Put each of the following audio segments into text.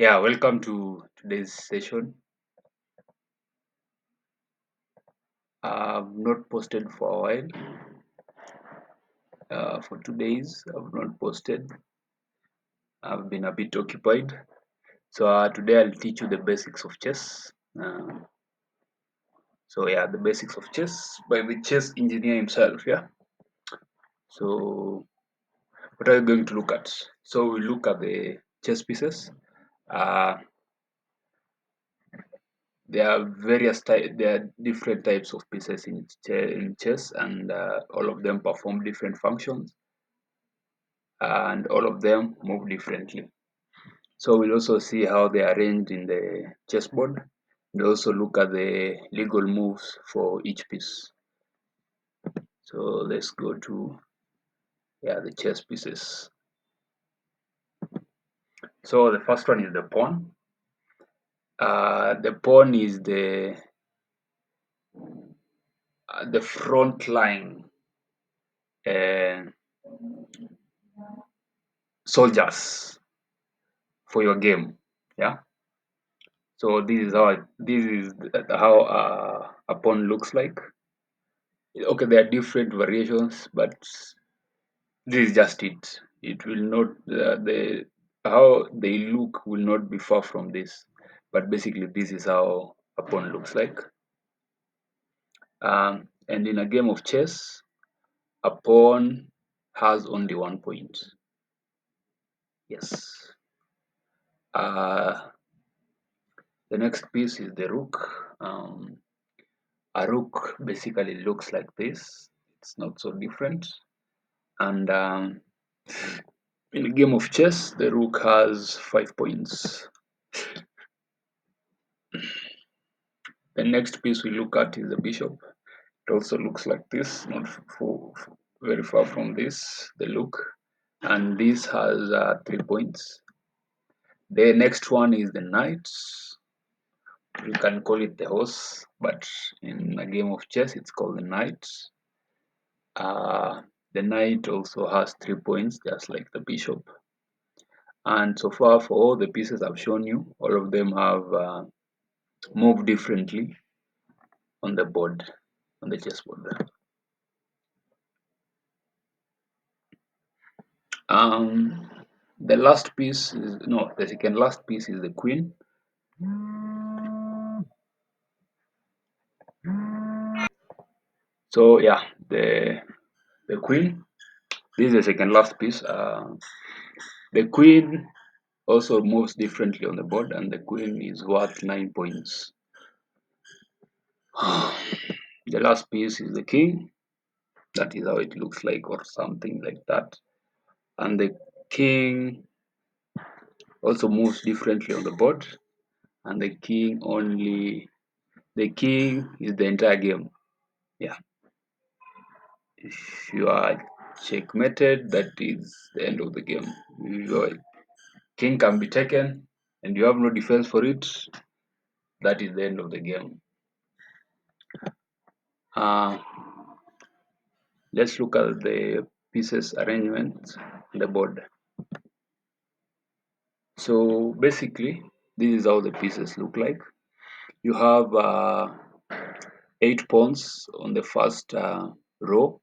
Yeah, welcome to today's session. I've not posted for a while. For 2 days, I've not posted. I've been a bit occupied. So today I'll teach you the basics of chess. The basics of chess by the chess engineer himself. Yeah. So what are we going to look at? So we look at the chess pieces. Uh, there are there are different types of pieces in chess, and all of them perform different functions, and all of them move differently. So we'll also see how they are arranged in the chessboard, and also look at the legal moves for each piece. So let's go to the chess pieces. So the first one is the pawn. The pawn is the front line uh, soldiers for your game. Yeah. So this is how a pawn looks like. Okay, there are different variations, but this is just it. It will not the how they look will not be far from this, but basically this is how a pawn looks like. And in a game of chess, a pawn has only 1 point. Yes. Uh, the next piece is the rook. A rook basically looks like this. It's not so different. And in a game of chess, the rook has 5 points. The next piece we look at is the bishop. It also looks like this, not very far from this, the look. And this has 3 points. The next one is the knight. You can call it the horse, but in a game of chess, it's called the knight. The knight also has 3 points, just like the bishop. And so far, for all the pieces I've shown you, all of them have moved differently on the board, on the chessboard. Um, the last piece is no, the second last piece is the queen. So yeah, the queen. This is the second last piece. The queen also moves differently on the board, and the queen is worth 9 points. The last piece is the king. That is how it looks like, or something like that. And the king also moves differently on the board, and the king is the entire game. Yeah. If you are checkmated, that is the end of the game. If your king can be taken and you have no defense for it, that is the end of the game. Uh, let's look at the pieces arrangement on the board. So basically, this is how the pieces look like. You have 8 pawns on the first row,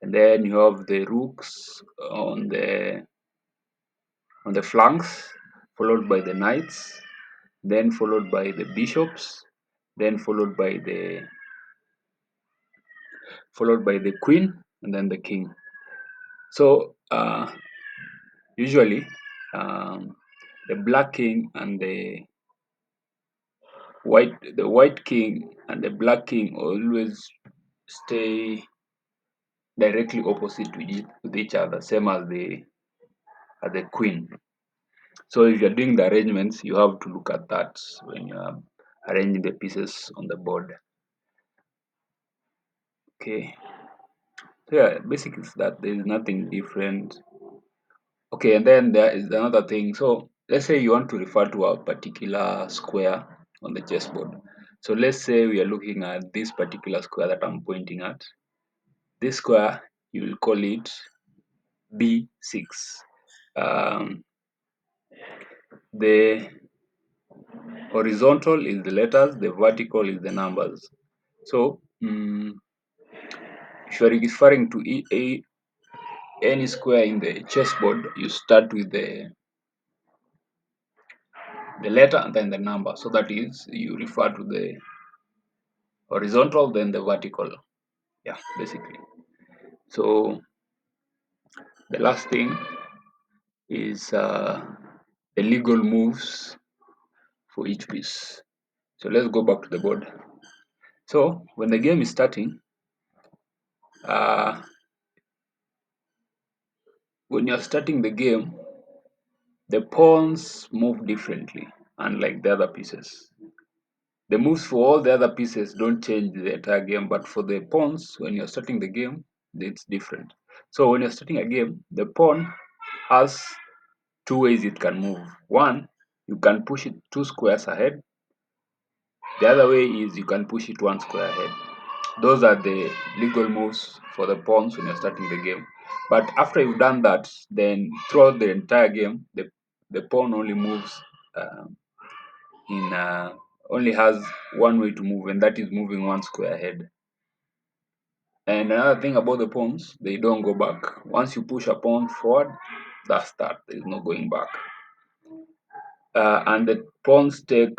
and then you have the rooks on the flanks, followed by the knights, then followed by the bishops, then followed by the queen, and then the king. So usually the black king and the white king and the black king always stay directly opposite with each other, same as the queen. So if you're doing the arrangements, you have to look at that when you're arranging the pieces on the board. Okay. So yeah, basically it's that there is nothing different. Okay, and then there is another thing. So let's say you want to refer to a particular square on the chessboard. So let's say we are looking at this particular square that I'm pointing at. This square, you will call it B6. Um, The horizontal is the letters, the vertical is the numbers. So if you are referring to any square in the chessboard, you start with the letter and then the number. So that is, you refer to the horizontal, then the vertical. Yeah, basically. So the last thing is the legal moves for each piece. So let's go back to the board. So when the game is starting, when you're starting the game, the pawns move differently, unlike the other pieces. The moves for all the other pieces don't change the entire game, but for the pawns, when you're starting the game, it's different. So when you're starting a game, the pawn has two ways it can move. One, you can push it 2 squares ahead. The other way is you can push it 1 square ahead. Those are the legal moves for the pawns when you're starting the game. But after you've done that, then throughout the entire game, the pawn only moves in only has one way to move, and that is moving 1 square ahead. And another thing about the pawns, they don't go back. Once you push a pawn forward, that's that. There's no going back. And the pawns take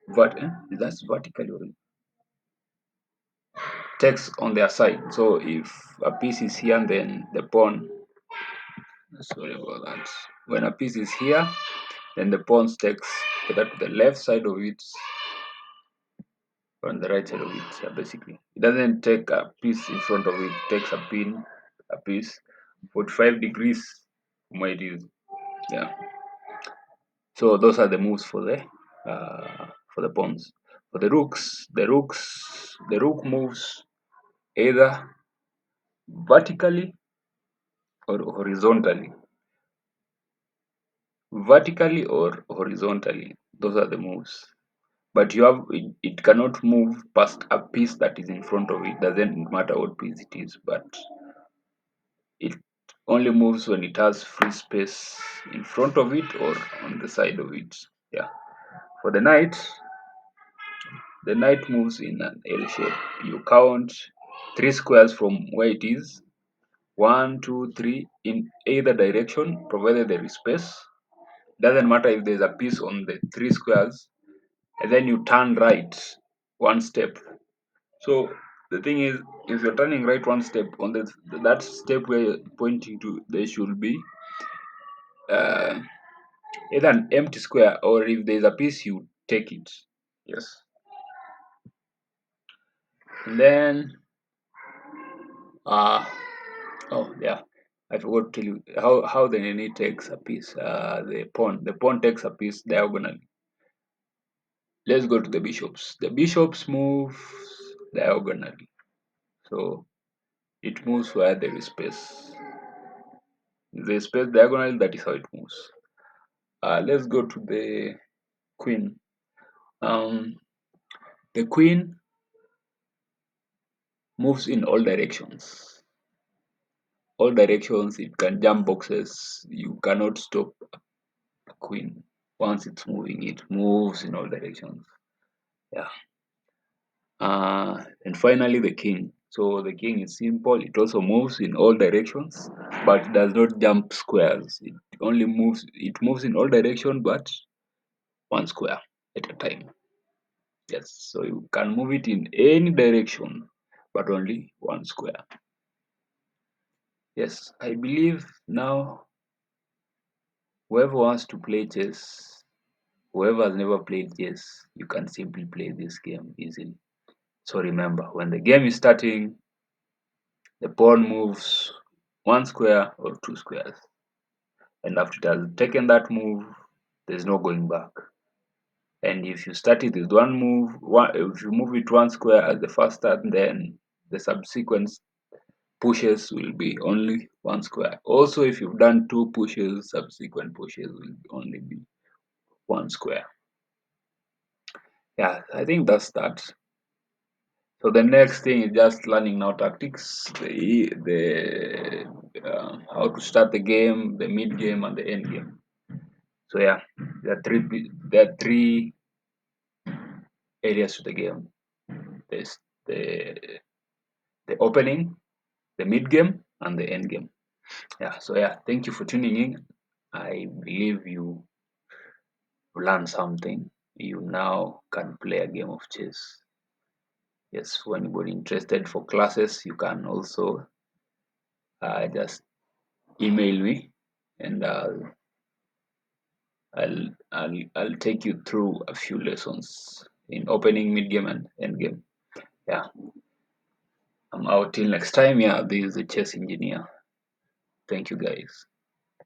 that's vertically or takes on their side. So if a piece is here, then the pawn. Sorry about that. When a piece is here, then the pawn takes either to the left side of it or on the right side of it. Yeah, basically, it doesn't take a piece in front of it. It takes a piece 45 degrees from where it is. Yeah. So those are the moves for the pawns. For the rook moves either vertically or horizontally. Vertically or horizontally. Those are the moves. But it cannot move past a piece that is in front of it. Doesn't matter what piece it is, but it only moves when it has free space in front of it or on the side of it. Yeah. For the knight moves in an L shape. You count 3 squares from where it is. 1, 2, 3 in either direction, provided there is space. Doesn't matter if there's a piece on the 3 squares, and then you turn right 1 step. So the thing is, if you're turning right 1 step on that step where you're pointing to, there should be uh, either an empty square, or if there's a piece, you take it. Yes. And then oh yeah, I forgot to tell you how the nene takes a piece. The pawn takes a piece diagonally. Let's go to the bishops. The bishops move diagonally, so it moves where there is space. If there is space diagonally, that is how it moves. Let's go to the queen. Um, the queen moves in all directions. All directions. It can jump boxes. You cannot stop a queen. Once it's moving, it moves in all directions. Yeah. And finally, the king. So the king is simple. It also moves in all directions, but it does not jump squares. It only moves. It moves in all directions, but 1 square at a time. Yes. So you can move it in any direction, but only 1 square. Yes, I believe now whoever wants to play chess, whoever has never played chess, you can simply play this game easily. So remember, when the game is starting, the pawn moves 1 square or 2 squares. And after it has taken that move, there's no going back. And if you start it with one move, if you move it 1 square as the first start, then the subsequent pushes will be only 1 square. Also, if you've done 2 pushes, subsequent pushes will only be 1 square. Yeah, I think that's that. So the next thing is just learning now tactics. how to start the game, the mid game, and the end game. So yeah, there are three areas to the game. There's the opening, the mid game, and the end game. Yeah. So yeah, thank you for tuning in. I believe you learned something. You now can play a game of chess. Yes, for anybody interested for classes, you can also just email me, and I'll take you through a few lessons in opening, mid game, and end game. Yeah, I'm out till next time. Yeah, this is the chess engineer. Thank you guys.